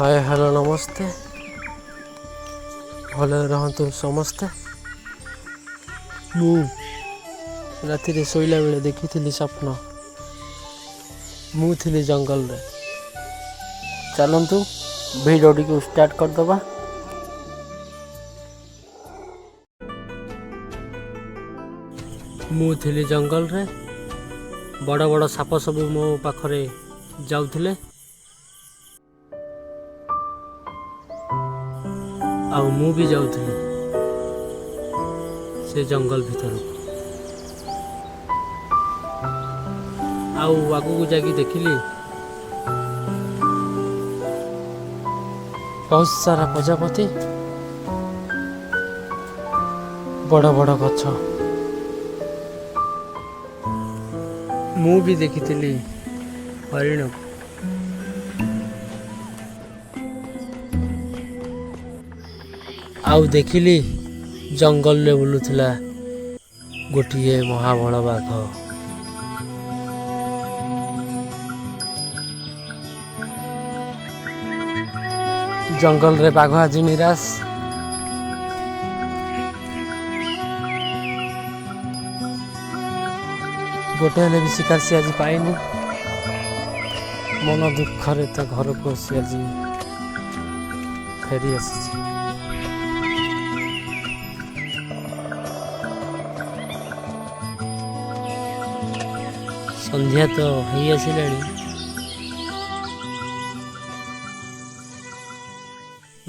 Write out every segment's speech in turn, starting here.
Hi hello नमस्ते भले रहतु समस्ते। मु राति शोला बेले देखी स्वप्न मु थी जंगल रे। चलतु भिडियो टी स्टार्ट करदबा। मु थी जंगल रे, बड़ बड़ साप सब मो पाखरे जाउथिले आउ मु भी जाउथिली से जंगल भीतर। आउ आगु को जाके देखिली बहुत सारा प्रजापति, बड़ बड़ गछ। मु भी देखी हरिण। आउ देखिली जंगल रे बुलुथिला गोटिए महाबल बाघ। जंगल रे बाघ आज निराश। गोटे हेले भी शिकार से आज पाइनी। मन दुखरे तो घर को सी आज फेरी आसी। संध्या तो हो आसिलानी।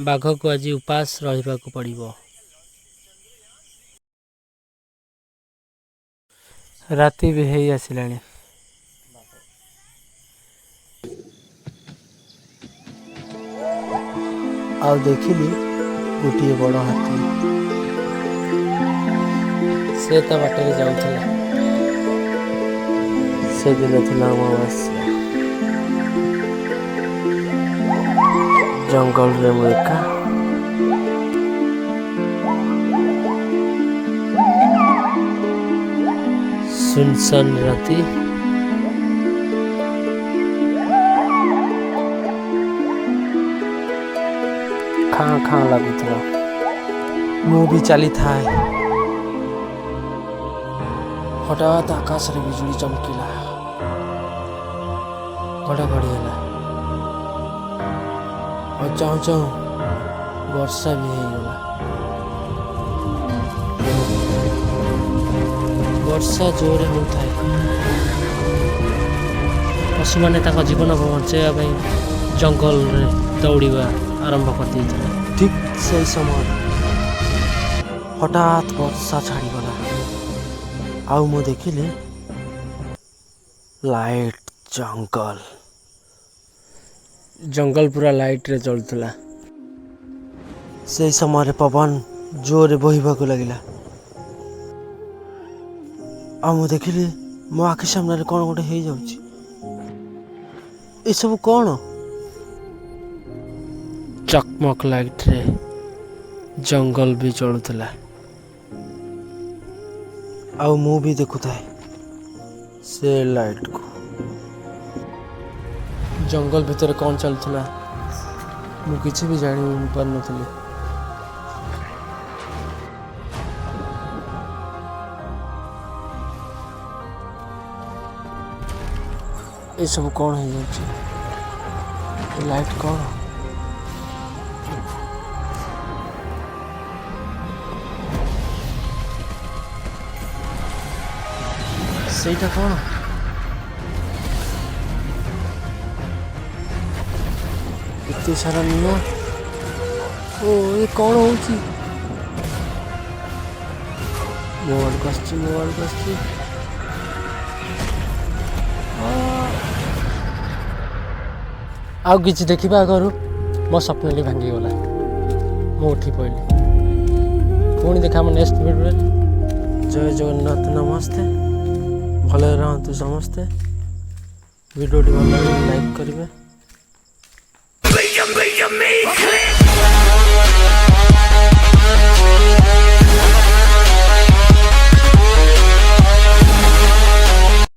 बाघ को आज उपास रहिबा को पड़िबो। राति भी हो आसिलानी। आउ देखिली गोटे बड़ हाथी से तो बाटर जाऊला। से दिन थिला अमावास्या। जंगल रे मु एका। सुनसान राति। खाँ खाँ लगुला। मु भी चली थाए। हठात आकाश रे बिजुली चमकिला। घड़घड़ी है और चाहू चाहू वर्षा भी होगला। वर्षा जोरे होता है। पशु मैंने जीवन बचाइबा जंगल रे दौड़ा आरंभ कर देते। ठीक से समय हठात वर्षा छाड़गला। आउ मु देखिली लाइट। जंगल जंगल पूरा लाइट रे चलुला। से समय पवन जोरे बहिबा को लगिला। आ मु देखिली मो आखि सामने कौन गोटे हो जाउची। ए सब कौन? चकमक लाइट रे जंगल भी चलुला। आउ मु भी देखुथाए से लाइट को। जंगल भीतर कौन चलुला मु किसी भी जानी पार नथली। ये सब कौन हो जाउची? लाइट कौन? सेटा कौन? इतने सारा निया। ओ ये कौन होची? मोबाइल कस्ती। आउ किसी देखा आगर मो स्वप्न भांगी गला। मु उठी पड़ी। पुणी देखा नेक्स्ट वीडियो। जय जगन्नाथ नमस्ते। भले रहतु समस्ते। वीडियो टी भल लाइक करेंगे।